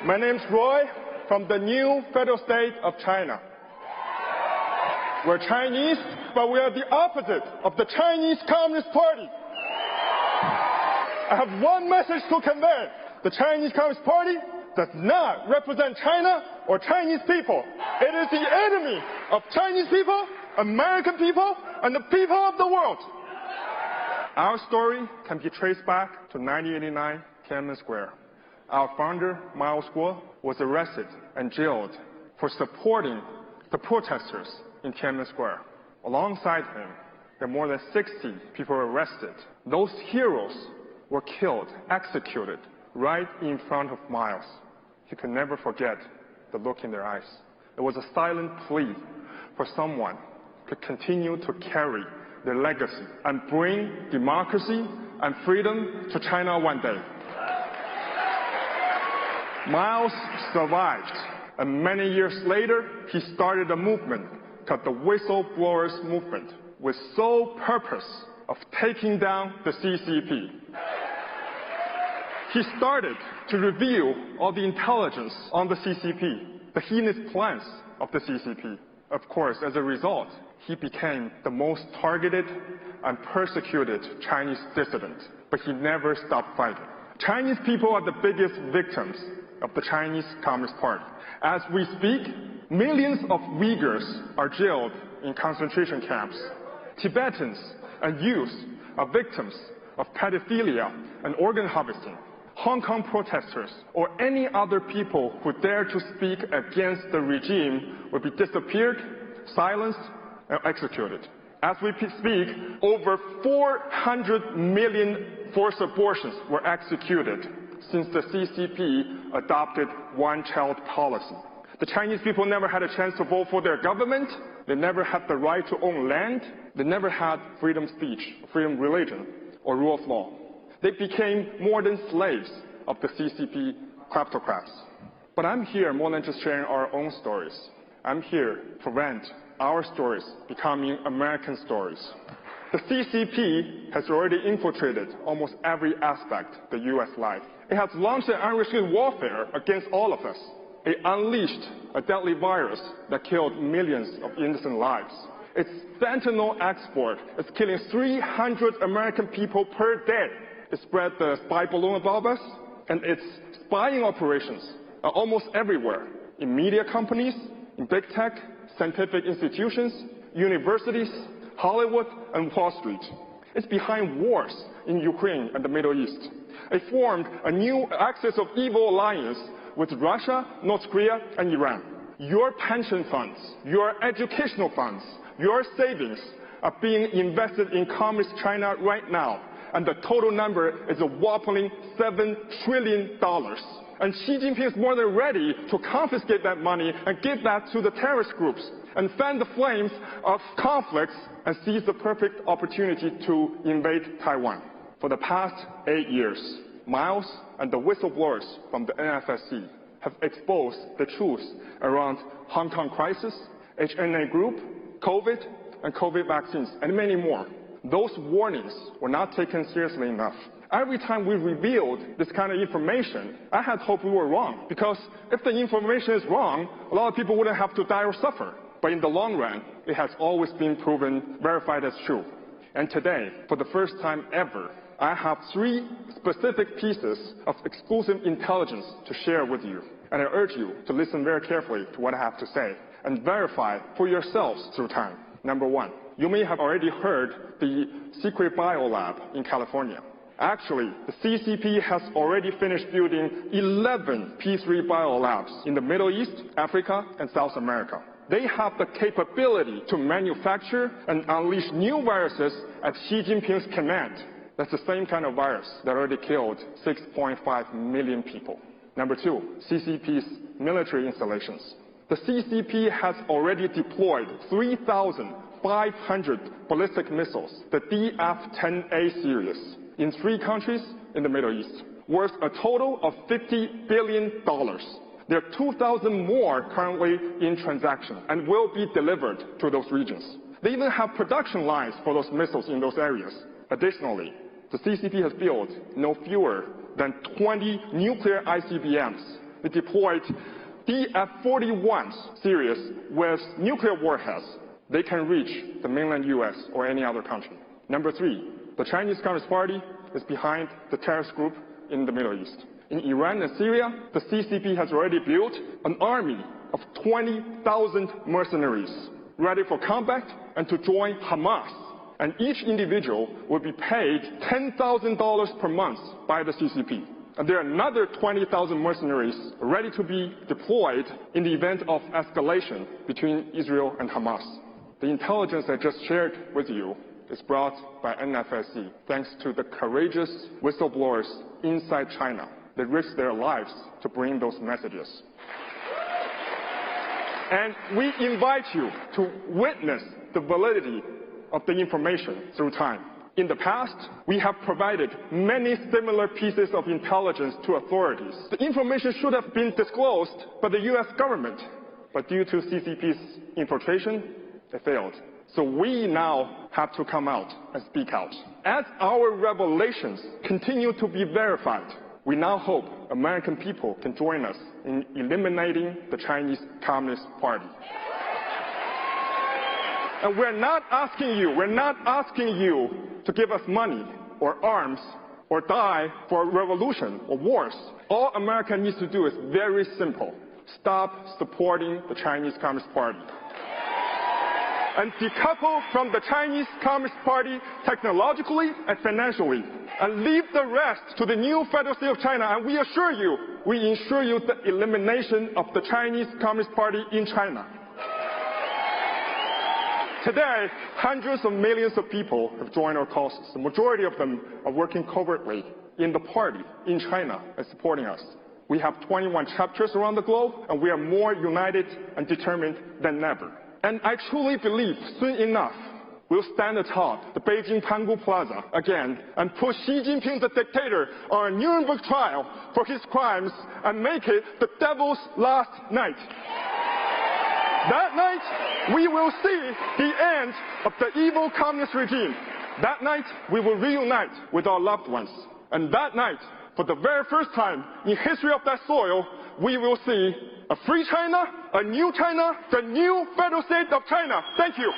My name's Roy from the new federal state of China. We're Chinese, but we are the opposite of the Chinese Communist Party. I have one message to convey. The Chinese Communist Party does not represent China or Chinese people. It is the enemy of Chinese people, American people, and the people of the world. Our story can be traced back to 1989 Tiananmen Square. Our founder, Mao Guo, was arrested and jailed for supporting the protesters in Tiananmen Square. Alongside him, there were more than 60 people arrested. Those heroes were killed, executed, right in front of Mao. He could never forget the look in their eyes. It was a silent plea for someone to continue to carry their legacy and bring democracy and freedom to China one day. Mao survived, and many years later, he started a movement called the Whistleblowers Movement, with sole purpose of taking down the CCP. He started to reveal all the intelligence on the CCP, the heinous plans of the CCP. Of course, as a result, he became the most targeted and persecuted Chinese dissident, but he never stopped fighting. Chinese people are the biggest victims of the Chinese Communist Party. As we speak, millions of Uyghurs are jailed in concentration camps. Tibetans and youth are victims of pedophilia and organ harvesting. Hong Kong protesters or any other people who dare to speak against the regime will be disappeared, silenced, and executed. As we speak, over 400 million forced abortions were executed since the CCP adopted one-child policy. The Chinese people never had a chance to vote for their government. They never had the right to own land. They never had freedom of speech, freedom of religion, or rule of law. They became more than slaves of the CCP kleptocrats. But I'm here more than just sharing our own stories. I'm here to prevent our stories becoming American stories. The CCP has already infiltrated almost every aspect of the U.S. life. It has launched an unrestricted warfare against all of us. It unleashed a deadly virus that killed millions of innocent lives. Its fentanyl export is killing 300 American people per day. It spread the spy balloon above us, and its spying operations are almost everywhere, in media companies, in big tech, scientific institutions, universities, Hollywood, and Wall Street. It's behind wars in Ukraine and the Middle East. It formed a new axis of evil alliance with Russia, North Korea, and Iran. Your pension funds, your educational funds, your savings are being invested in Communist China right now, and the total number is a whopping $7 trillion. And Xi Jinping is more than ready to confiscate that money and give that to the terrorist groups and fan the flames of conflicts and seize the perfect opportunity to invade Taiwan. For the past 8 years, Mao and the whistleblowers from the NFSC have exposed the truth around Hong Kong crisis, HNA group, COVID, and COVID vaccines, and many more. Those warnings were not taken seriously enough. Every time we revealed this kind of information, I had hoped we were wrong, because if the information is wrong, a lot of people wouldn't have to die or suffer. But in the long run, it has always been proven, verified as true. And today, for the first time ever, I have 3 specific pieces of exclusive intelligence to share with you. And I urge you to listen very carefully to what I have to say and verify for yourselves through time. Number 1, you may have already heard the secret biolab in California. Actually, the CCP has already finished building 11 P3 biolabs in the Middle East, Africa, and South America. They have the capability to manufacture and unleash new viruses at Xi Jinping's command. That's the same kind of virus that already killed 6.5 million people. Number 2, CCP's military installations. The CCP has already deployed 3,500 ballistic missiles, the DF-10A series, in 3 countries in the Middle East, worth a total of $50 billion. There are 2,000 more currently in transaction and will be delivered to those regions. They even have production lines for those missiles in those areas. Additionally, the CCP has built no fewer than 20 nuclear ICBMs, They deployed DF-41 series with nuclear warheads. They can reach the mainland US or any other country. Number 3, the Chinese Communist Party is behind the terrorist group in the Middle East. In Iran and Syria, the CCP has already built an army of 20,000 mercenaries ready for combat and to join Hamas. And each individual will be paid $10,000 per month by the CCP. And there are another 20,000 mercenaries ready to be deployed in the event of escalation between Israel and Hamas. The intelligence I just shared with you is brought by NFSC thanks to the courageous whistleblowers inside China. They risk their lives to bring those messages. And we invite you to witness the validity of the information through time. In the past, we have provided many similar pieces of intelligence to authorities. The information should have been disclosed by the US government, but due to CCP's infiltration, it failed. So we now have to come out and speak out. As our revelations continue to be verified, we now hope American people can join us in eliminating the Chinese Communist Party. And we're not asking you to give us money or arms or die for a revolution or wars. All America needs to do is very simple. Stop supporting the Chinese Communist Party. And decouple from the Chinese Communist Party technologically and financially. And leave the rest to the new Federal State of China. And we ensure you the elimination of the Chinese Communist Party in China. Today, hundreds of millions of people have joined our causes. The majority of them are working covertly in the party in China and supporting us. We have 21 chapters around the globe, and we are more united and determined than ever. And I truly believe soon enough, we'll stand atop the Beijing Pangu Plaza again and put Xi Jinping, the dictator, on a Nuremberg trial for his crimes and make it the devil's last night. That night, we will see the end of the evil communist regime. That night, we will reunite with our loved ones. And that night, for the very first time in history of that soil, we will see a free China, a new China, the new Federal State of China. Thank you.